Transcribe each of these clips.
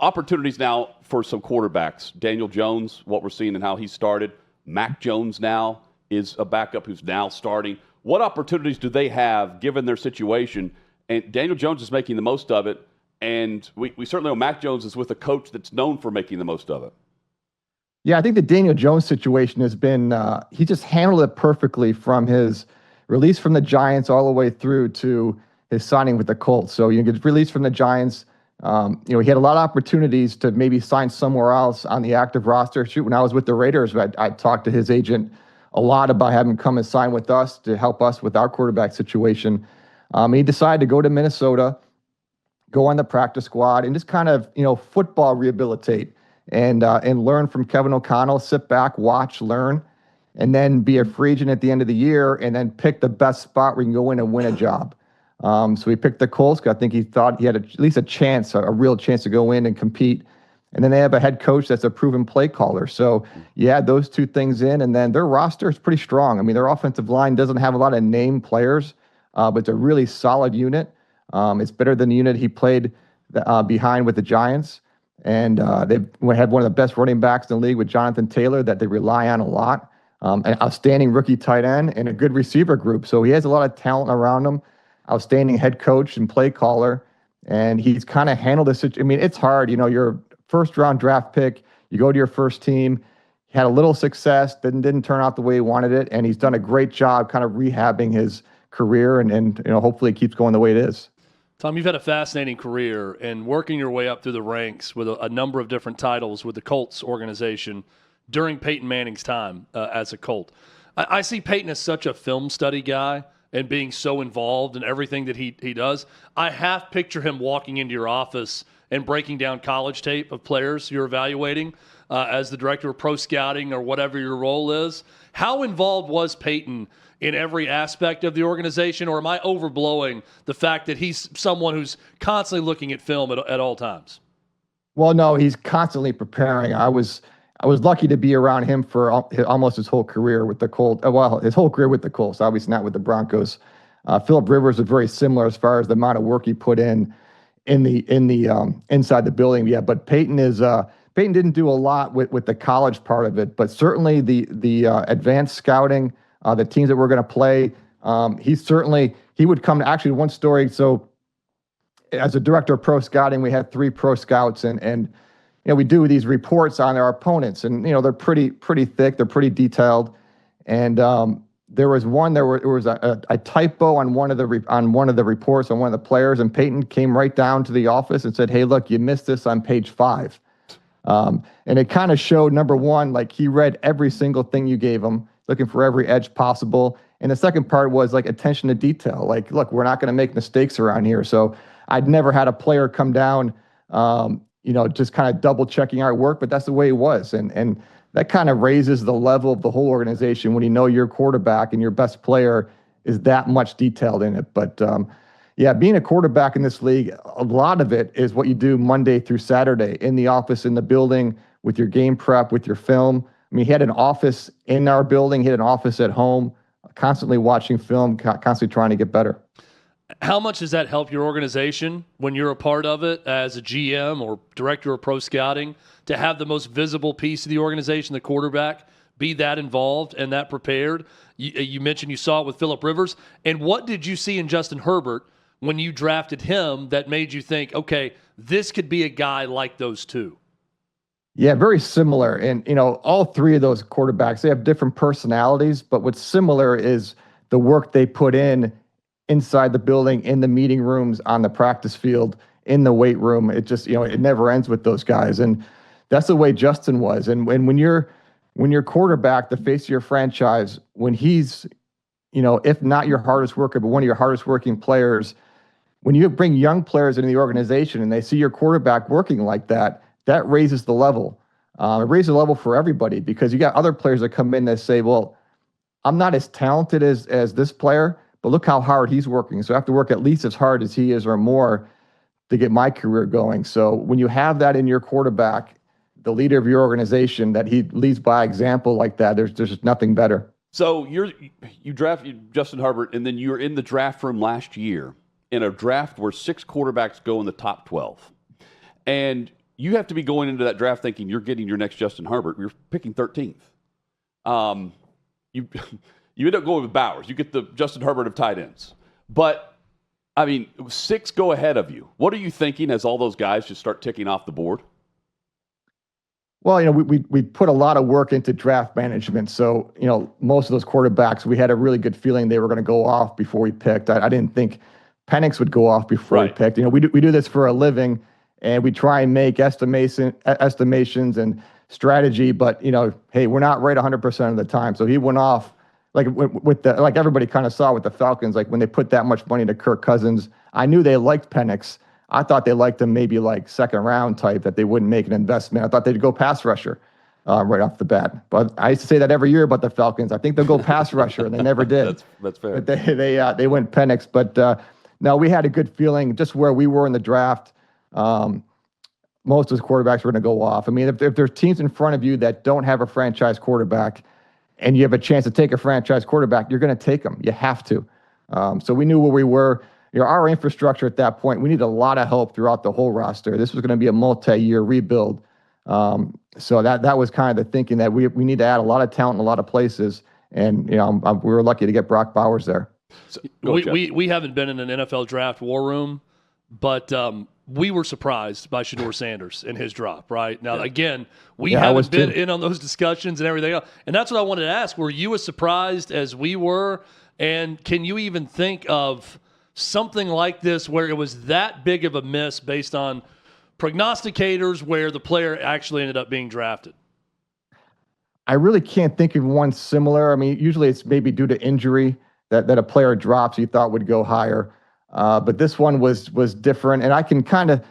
opportunities now for some quarterbacks. Daniel Jones, what we're seeing and how he started. Mac Jones now is a backup who's now starting. What opportunities do they have given their situation? And Daniel Jones is making the most of it. And we certainly know Mac Jones is with a coach that's known for making the most of it. Yeah, I think the Daniel Jones situation has been, he just handled it perfectly from his release from the Giants all the way through to his signing with the Colts. So you get released from the Giants. He had a lot of opportunities to maybe sign somewhere else on the active roster. Shoot, when I was with the Raiders, I talked to his agent a lot about having him come and sign with us to help us with our quarterback situation. He decided to go to Minnesota, go on the practice squad, and just kind of, football rehabilitate and learn from Kevin O'Connell, sit back, watch, learn, and then be a free agent at the end of the year and then pick the best spot where you can go in and win a job. So he picked the Colts because I think he thought he had at least a chance, a real chance to go in and compete. And then they have a head coach that's a proven play caller. So you add those two things in, and then their roster is pretty strong. I mean, their offensive line doesn't have a lot of name players, but it's a really solid unit. It's better than the unit he played behind with the Giants. And they had one of the best running backs in the league with Jonathan Taylor that they rely on a lot. An outstanding rookie tight end and a good receiver group. So he has a lot of talent around him. Outstanding head coach and play caller. And he's kind of handled this. I mean, it's hard. You're a first-round draft pick. You go to your first team. He had a little success. Didn't turn out the way he wanted it. And he's done a great job kind of rehabbing his career. And hopefully it keeps going the way it is. Tom, you've had a fascinating career and working your way up through the ranks with a number of different titles with the Colts organization during Peyton Manning's time as a Colt. I see Peyton as such a film study guy and being so involved in everything that he does. I half picture him walking into your office and breaking down college tape of players you're evaluating as the director of pro scouting or whatever your role is. How involved was Peyton in every aspect of the organization, or am I overblowing the fact that he's someone who's constantly looking at film at all times? Well, no, he's constantly preparing. I was lucky to be around him for almost his whole career with the Colts. Well, his whole career with the Colts, obviously not with the Broncos. Philip Rivers is very similar as far as the amount of work he put in the inside the building. Yeah, but Peyton didn't do a lot with the college part of it, but certainly the advanced scouting. The teams that we're going to play, he would come to actually one story. So as a director of pro scouting, we had 3 pro scouts and we do these reports on our opponents and, they're pretty thick. They're pretty detailed. And there was a typo on one of the reports on one of the players, and Peyton came right down to the office and said, "Hey, look, you missed this on page 5." And it kind of showed, number one, like he read every single thing you gave him, looking for every edge possible. And the second part was like attention to detail. Like, look, we're not going to make mistakes around here. So I'd never had a player come down, just kind of double checking our work, but that's the way it was. And that kind of raises the level of the whole organization when your quarterback and your best player is that much detailed in it. But being a quarterback in this league, a lot of it is what you do Monday through Saturday in the office, in the building, with your game prep, with your film. I mean, he had an office in our building. He had an office at home, constantly watching film, constantly trying to get better. How much does that help your organization when you're a part of it as a GM or director of pro scouting to have the most visible piece of the organization, the quarterback, be that involved and that prepared? You mentioned you saw it with Philip Rivers. And what did you see in Justin Herbert when you drafted him that made you think, okay, this could be a guy like those two? Yeah, very similar. And, all 3 of those quarterbacks, they have different personalities, but what's similar is the work they put in inside the building, in the meeting rooms, on the practice field, in the weight room. It just, it never ends with those guys. And that's the way Justin was. And when you're quarterback, the face of your franchise, when he's, if not your hardest worker, but one of your hardest working players, when you bring young players into the organization and they see your quarterback working like that, that raises the level. It raises the level for everybody because you got other players that come in that say, well, I'm not as talented as this player, but look how hard he's working. So I have to work at least as hard as he is or more to get my career going. So when you have that in your quarterback, the leader of your organization, that he leads by example like that, there's just nothing better. So you drafted Justin Herbert, and then you were in the draft room last year in a draft where 6 quarterbacks go in the top 12. And you have to be going into that draft thinking you're getting your next Justin Herbert. You're picking 13th. You end up going with Bowers. You get the Justin Herbert of tight ends. But, I mean, 6 go ahead of you. What are you thinking as all those guys just start ticking off the board? Well, we put a lot of work into draft management. So, most of those quarterbacks, we had a really good feeling they were going to go off before we picked. I didn't think Penix would go off before we picked. We do this for a living, and we try and make estimations and strategy. But, hey, we're not right 100% of the time. So he went off like everybody kind of saw with the Falcons, like when they put that much money to Kirk Cousins. I knew they liked Penix. I thought they liked him maybe like second round type, that they wouldn't make an investment. I thought they'd go pass rusher right off the bat. But I used to say that every year about the Falcons. I think they'll go pass rusher, and they never did. That's fair. But they went Penix. But no, we had a good feeling just where we were in the draft. Most of those quarterbacks were going to go off. I mean, if there's teams in front of you that don't have a franchise quarterback, and you have a chance to take a franchise quarterback, you're going to take them. You have to. So we knew where we were. Our infrastructure at that point, we needed a lot of help throughout the whole roster. This was going to be a multi-year rebuild. So that was kind of the thinking, that we need to add a lot of talent in a lot of places. And, we were lucky to get Brock Bowers there. So, we haven't been in an NFL draft war room, but we were surprised by Shedeur Sanders and his drop, right? Now, again, we haven't been in on those discussions and everything else. And that's what I wanted to ask. Were you as surprised as we were? And can you even think of something like this where it was that big of a miss based on prognosticators, where the player actually ended up being drafted? I really can't think of one similar. I mean, usually it's maybe due to injury that a player drops you thought would go higher. But this one was different. And I can kind of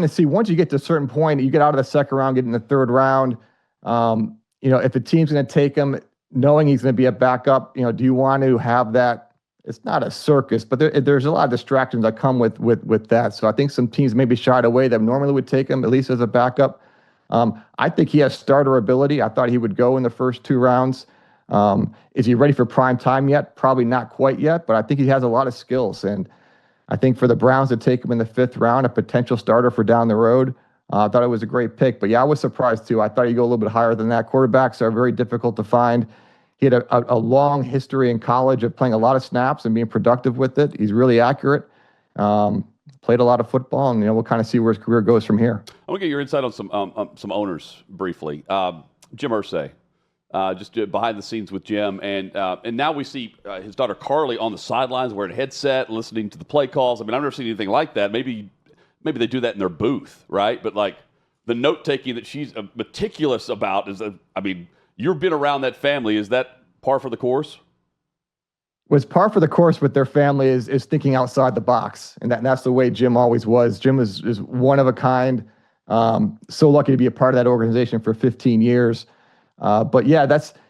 see, once you get to a certain point, you get out of the second round, get in the third round, if the team's going to take him, knowing he's going to be a backup, do you want to have that? It's not a circus, but there's a lot of distractions that come with that. So I think some teams maybe shied away that normally would take him, at least as a backup. I think he has starter ability. I thought he would go in the first 2 rounds. Is he ready for prime time yet? Probably not quite yet, but I think he has a lot of skills. And I think for the Browns to take him in the 5th round, a potential starter for down the road, I thought it was a great pick. But yeah, I was surprised too. I thought he'd go a little bit higher than that. Quarterbacks are very difficult to find. He had a long history in college of playing a lot of snaps and being productive with it. He's really accurate. Played a lot of football, and we'll kind of see where his career goes from here. I want to get your insight on some owners briefly. Jim Irsay, just behind the scenes with Jim, and now we see his daughter Carly on the sidelines wearing a headset, listening to the play calls. I mean, I've never seen anything like that. Maybe they do that in their booth, right? But like the note taking that she's meticulous about is, you've been around that family. Is that par for the course? What's par for the course with their family is thinking outside the box. And that's the way Jim always was. Jim is one of a kind. So lucky to be a part of that organization for 15 years. But yeah,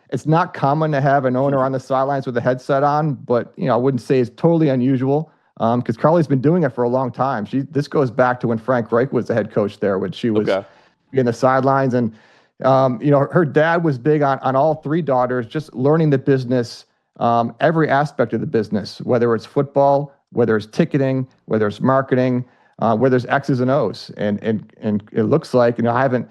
it's not common to have an owner on the sidelines with a headset on, but I wouldn't say it's totally unusual. Because Carly's been doing it for a long time. This goes back to when Frank Reich was the head coach there, when she was in the sidelines. And her dad was big on all 3 daughters, just learning the business, every aspect of the business, whether it's football, whether it's ticketing, whether it's marketing, whether it's X's and O's. And it looks like, I haven't,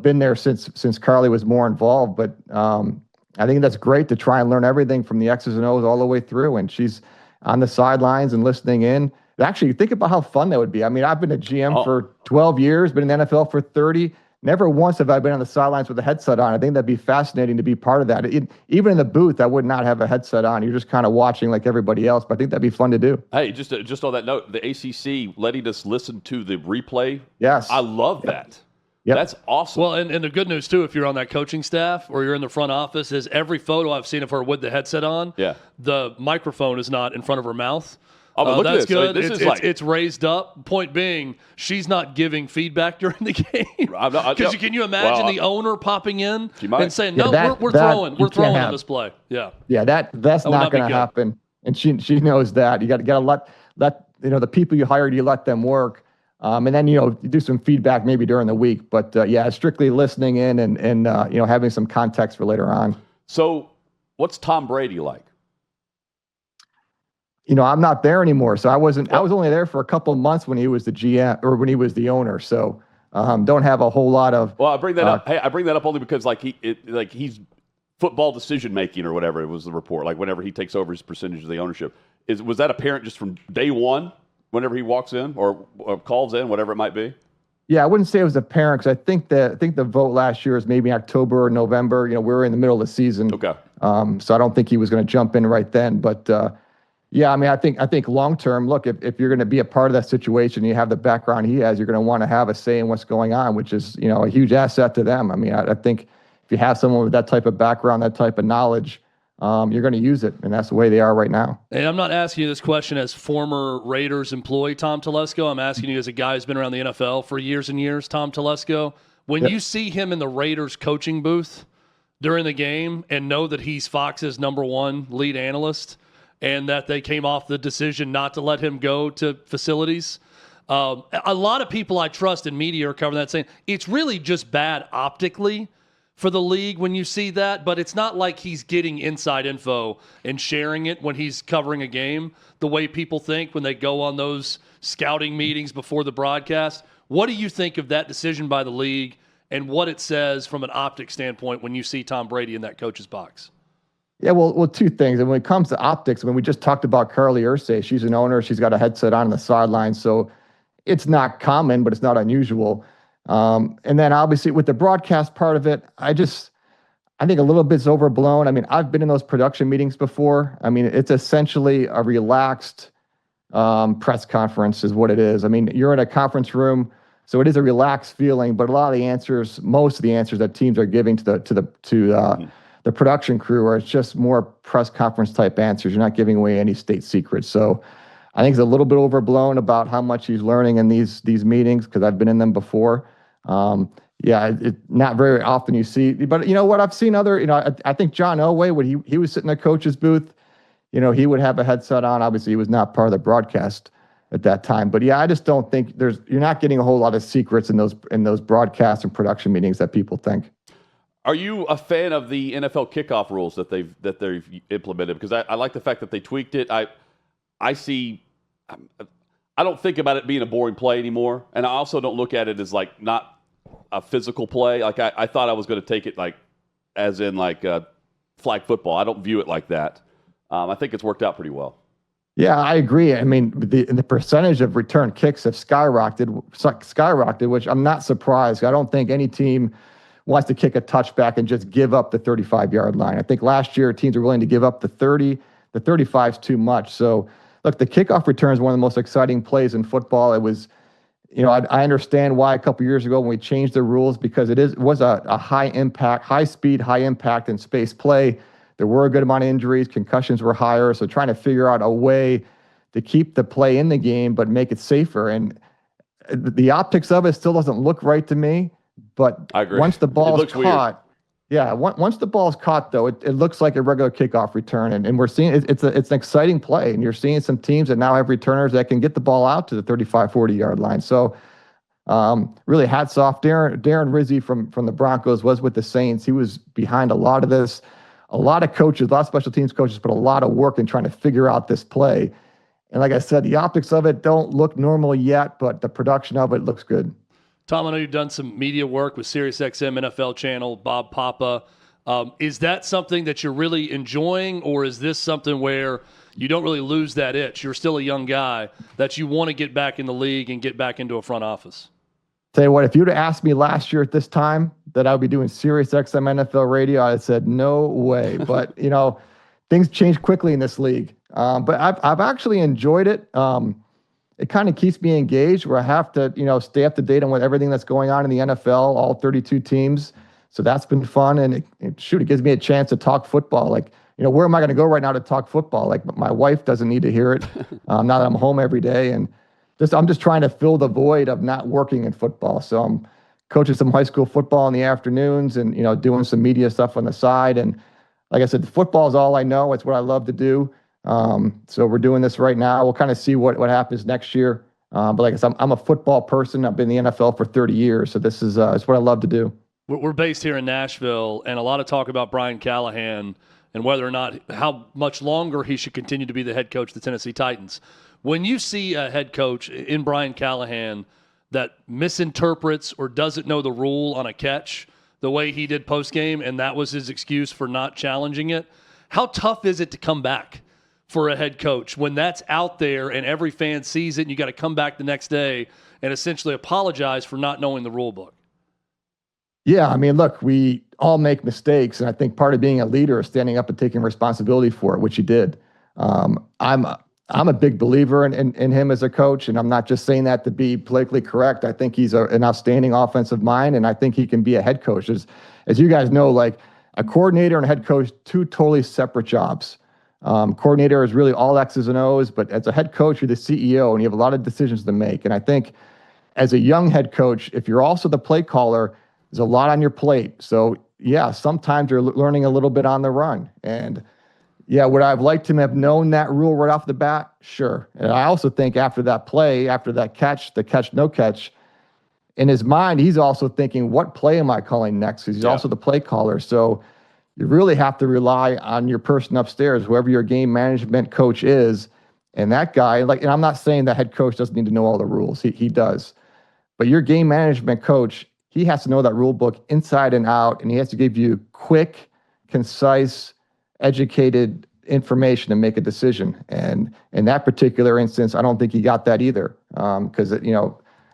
been there since Carly was more involved, but I think that's great to try and learn everything from the X's and O's all the way through. And she's on the sidelines and listening in. Actually, think about how fun that would be. I mean, I've been a GM for 12 years, been in the NFL for 30. Never once have I been on the sidelines with a headset on. I think that'd be fascinating to be part of that. Even in the booth, I would not have a headset on. You're just kind of watching like everybody else, but I think that'd be fun to do. Hey, just on that note, the ACC letting us listen to the replay. Yes. I love that. Yep. That's awesome. Well, and the good news, too, if you're on that coaching staff or you're in the front office, is every photo I've seen of her with the headset on, the microphone is not in front of her mouth. Oh, but look that's at this. good. It's raised up. Point being, she's not giving feedback during the game. Because can you imagine the owner popping in and saying, "No, we're throwing on this play." Yeah. Yeah, that's not going to happen. And she knows that. You got to let the people you hired, you let them work. And then, you do some feedback maybe during the week. But, strictly listening in and having some context for later on. So what's Tom Brady like? I'm not there anymore. So I was only there for a couple of months when he was the GM or when he was the owner. So don't have a whole lot of. Well, I bring that up. Hey, I bring that up only because he's football decision making or whatever it was the report. Like whenever he takes over his percentage of the ownership, was that apparent just from day one? Whenever he walks in or calls in, whatever it might be. Yeah, I wouldn't say it was apparent because I think the vote last year is maybe October or November. We were in the middle of the season. Okay. So I don't think he was going to jump in right then. But yeah, I mean, I think long term, look, if you're going to be a part of that situation, you have the background he has, you're going to want to have a say in what's going on, which is a huge asset to them. I mean, I think if you have someone with that type of background, that type of knowledge, you're going to use it, and that's the way they are right now. And I'm not asking you this question as former Raiders employee Tom Telesco. I'm asking you as a guy who's been around the NFL for years and years, Tom Telesco. When you see him in the Raiders coaching booth during the game and know that he's Fox's #1 lead analyst and that they came off the decision not to let him go to facilities, a lot of people I trust in media are covering that, saying it's really just bad optically for the league when you see that, but it's not like he's getting inside info and sharing it when he's covering a game the way people think when they go on those scouting meetings before the broadcast. What do you think of that decision by the league and what it says from an optic standpoint when you see Tom Brady in that coach's box? Yeah, well, two things. And when it comes to optics, we just talked about Carly Irsay. She's an owner. She's got a headset on the sideline. So it's not common, but it's not unusual. And then obviously with the broadcast part of it, I think a little bit's overblown. I mean, I've been in those production meetings before. I mean, it's essentially a relaxed press conference is what it is. I mean, you're in a conference room, so it is a relaxed feeling, but a lot of the answers, most of the answers that teams are giving to the production crew are just more press conference type answers. You're not giving away any state secrets. So I think it's a little bit overblown about how much he's learning in these meetings because I've been in them before. Not very often you see, but you know what? I've seen other, I think John Elway, when he was sitting in a coach's booth, he would have a headset on. Obviously, he was not part of the broadcast at that time. But yeah, I just don't think you're not getting a whole lot of secrets in those broadcast and production meetings that people think. Are you a fan of the NFL kickoff rules that they've implemented? Because I like the fact that they tweaked it. I don't think about it being a boring play anymore, and I also don't look at it as like not a physical play. Like I thought I was going to take it like as in like flag football. I don't view it like that. I think it's worked out pretty well. Yeah, I agree. I mean, the percentage of return kicks have skyrocketed, which I'm not surprised. I don't think any team wants to kick a touchback and just give up the 35-yard line. I think last year teams were willing to give up the 30. The 35 is too much. So, look, the kickoff return is one of the most exciting plays in football. It was, I understand why a couple years ago when we changed the rules because it was a high impact, high speed, high impact and space play. There were a good amount of injuries. Concussions were higher. So trying to figure out a way to keep the play in the game but make it safer. And the optics of it still doesn't look right to me. But I agree. Once the ball is caught, weird. Yeah, once the ball is caught, though, it looks like a regular kickoff return, and we're seeing it's an exciting play, and you're seeing some teams that now have returners that can get the ball out to the 35, 40-yard line. So really hats off. Darren Rizzi from the Broncos was with the Saints. He was behind a lot of this. A lot of coaches, a lot of special teams coaches put a lot of work in trying to figure out this play. And like I said, the optics of it don't look normal yet, but the production of it looks good. Tom, I know you've done some media work with SiriusXM NFL channel, Bob Papa. Is that something that you're really enjoying, or is this something where you don't really lose that itch? You're still a young guy that you want to get back in the league and get back into a front office. Tell you what, if you'd have asked me last year at this time that I would be doing SiriusXM NFL radio, I'd have said no way. But things change quickly in this league. But I've actually enjoyed it. It kind of keeps me engaged where I have to, stay up to date on everything that's going on in the NFL, all 32 teams. So that's been fun. And it gives me a chance to talk football. Like, where am I going to go right now to talk football? Like, my wife doesn't need to hear it now that I'm home every day. And I'm just trying to fill the void of not working in football. So I'm coaching some high school football in the afternoons and, doing some media stuff on the side. And like I said, football is all I know. It's what I love to do. So we're doing this right now. We'll kind of see what happens next year. But like I said, I'm a football person. I've been in the NFL for 30 years. So this is it's what I love to do. We're based here in Nashville, and a lot of talk about Brian Callahan and whether or not how much longer he should continue to be the head coach of the Tennessee Titans. When you see a head coach in Brian Callahan that misinterprets or doesn't know the rule on a catch the way he did post-game, and that was his excuse for not challenging it. How tough is it to come back for a head coach when that's out there and every fan sees it and you got to come back the next day and essentially apologize for not knowing the rule book? Yeah, I mean, look, we all make mistakes, and I think part of being a leader is standing up and taking responsibility for it, which he did. I'm a big believer in him as a coach, and I'm not just saying that to be politically correct. I think he's an outstanding offensive mind, and I think he can be a head coach. As you guys know, like a coordinator and a head coach, two totally separate jobs. Coordinator is really all X's and O's, but as a head coach, you're the CEO, and you have a lot of decisions to make. And I think as a young head coach, if you're also the play caller, there's a lot on your plate. So, yeah, sometimes you're learning a little bit on the run. And, yeah, would I have liked him to have known that rule right off the bat? Sure. And I also think after that play, after that catch, the catch, no catch, in his mind, he's also thinking, what play am I calling next? Because he's also the play caller. So you really have to rely on your person upstairs, whoever your game management coach is. And that guy, and I'm not saying that head coach doesn't need to know all the rules. He does. But your game management coach, he has to know that rule book inside and out, and he has to give you quick, concise, educated information to make a decision. And in that particular instance, I don't think he got that either. Because,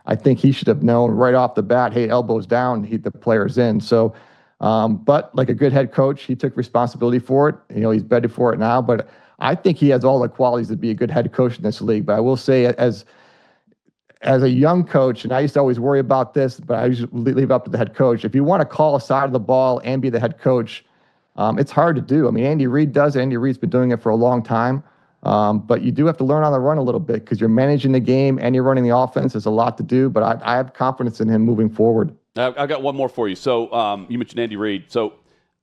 I think he should have known right off the bat, hey, elbows down, the player's in. So, but like a good head coach, he took responsibility for it. He's bedded for it now. But I think he has all the qualities to be a good head coach in this league. But I will say, as a young coach, and I used to always worry about this, but I usually leave it up to the head coach. If you want to call a side of the ball and be the head coach, it's hard to do. I mean, Andy Reid does. Andy Reid's been doing it for a long time. But you do have to learn on the run a little bit because you're managing the game and you're running the offense. There's a lot to do, but I have confidence in him moving forward. I've got one more for you. So you mentioned Andy Reid. So,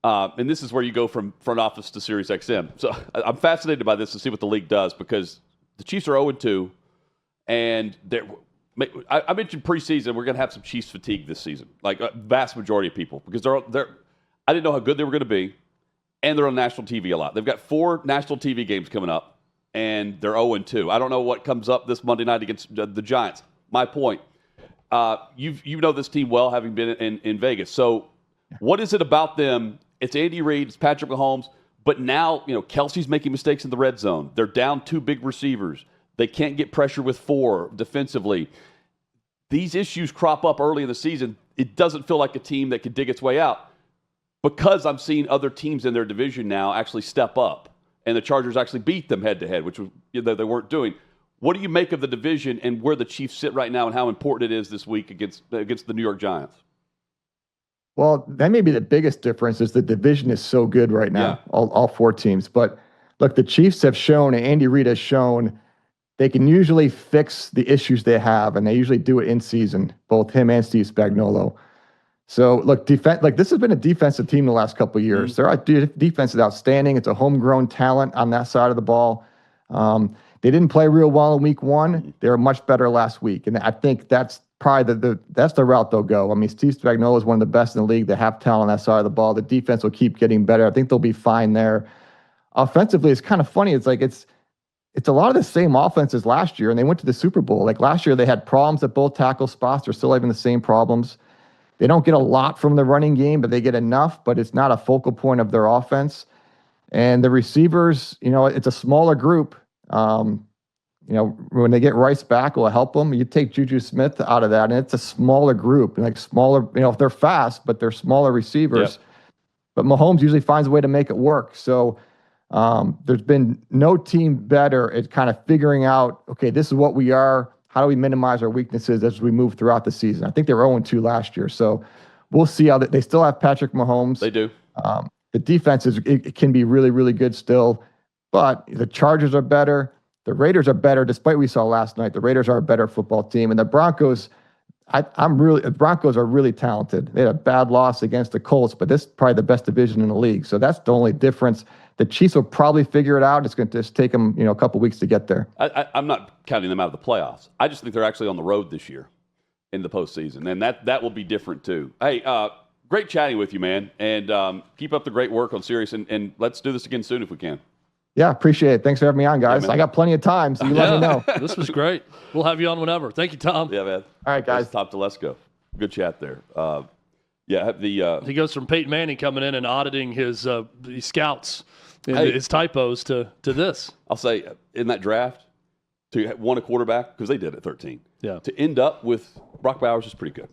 and this is where you go from front office to Sirius XM. So I'm fascinated by this to see what the league does because the Chiefs are 0-2, and I mentioned preseason we're going to have some Chiefs fatigue this season, like a vast majority of people, because they're I didn't know how good they were going to be, and they're on national TV a lot. They've got 4 national TV games coming up, and they're 0-2. I don't know what comes up this Monday night against the Giants. My point, you know this team well, having been in Vegas. So what is it about them? It's Andy Reid, it's Patrick Mahomes, but now Kelsey's making mistakes in the red zone. They're down 2 big receivers. They can't get pressure with 4 defensively. These issues crop up early in the season. It doesn't feel like a team that could dig its way out because I'm seeing other teams in their division now actually step up, and the Chargers actually beat them head-to-head, which they weren't doing. What do you make of the division and where the Chiefs sit right now and how important it is this week against the New York Giants? Well, that may be the biggest difference is the division is so good right now, all 4 teams. But, look, the Chiefs have shown, and Andy Reid has shown, they can usually fix the issues they have, and they usually do it in season, both him and Steve Spagnuolo. So, look, this has been a defensive team the last couple of years. Their defense is outstanding. It's a homegrown talent on that side of the ball. They didn't play real well in week 1. They were much better last week, and I think that's probably that's the route they'll go. I mean, Steve Spagnuolo is one of the best in the league. They have talent on that side of the ball. The defense will keep getting better. I think they'll be fine there. Offensively, it's kind of funny. It's like it's a lot of the same offense as last year, and they went to the Super Bowl. Like last year, they had problems at both tackle spots. They're still having the same problems. They don't get a lot from the running game, but they get enough, but it's not a focal point of their offense. And the receivers, it's a smaller group. When they get Rice back, it will help them. You take Juju Smith out of that, and it's a smaller group, like smaller, they're fast, but they're smaller receivers. Yep. But Mahomes usually finds a way to make it work. So there's been no team better at kind of figuring out, okay, this is what we are. How do we minimize our weaknesses as we move throughout the season? I think they were 0-2 last year. So we'll see how they still have Patrick Mahomes. They do. The defense it can be really, really good still. But the Chargers are better. The Raiders are better, despite what we saw last night. The Raiders are a better football team. And the Broncos, the Broncos are really talented. They had a bad loss against the Colts, but this is probably the best division in the league. So that's the only difference. The Chiefs will probably figure it out. It's going to just take them, a couple weeks to get there. I'm not counting them out of the playoffs. I just think they're actually on the road this year in the postseason, and that will be different too. Hey, great chatting with you, man, and keep up the great work on Sirius, and let's do this again soon if we can. Yeah, appreciate it. Thanks for having me on, guys. man. I got plenty of time, so you let me know. This was great. We'll have you on whenever. Thank you, Tom. Yeah, man. All right, guys. Tom Telesco. Good chat there. He goes from Peyton Manning coming in and auditing his scouts and his typos to this. I'll say in that draft, to want a quarterback, because they did at 13. Yeah. To end up with Brock Bowers is pretty good.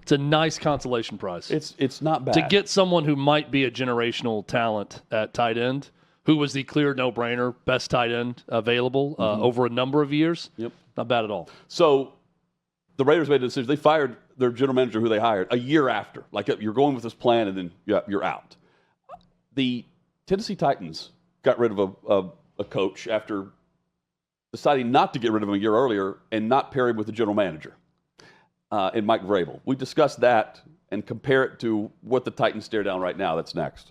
It's a nice consolation prize. It's not bad. To get someone who might be a generational talent at tight end, who was the clear no-brainer, best tight end available over a number of years. Yep. Not bad at all. So the Raiders made a decision. They fired their general manager who they hired a year after. Like, you're going with this plan, and then you're out. The Tennessee Titans got rid of a coach after deciding not to get rid of him a year earlier and not pair him with the general manager in Mike Vrabel. We discussed that and compare it to what the Titans stare down right now. That's next.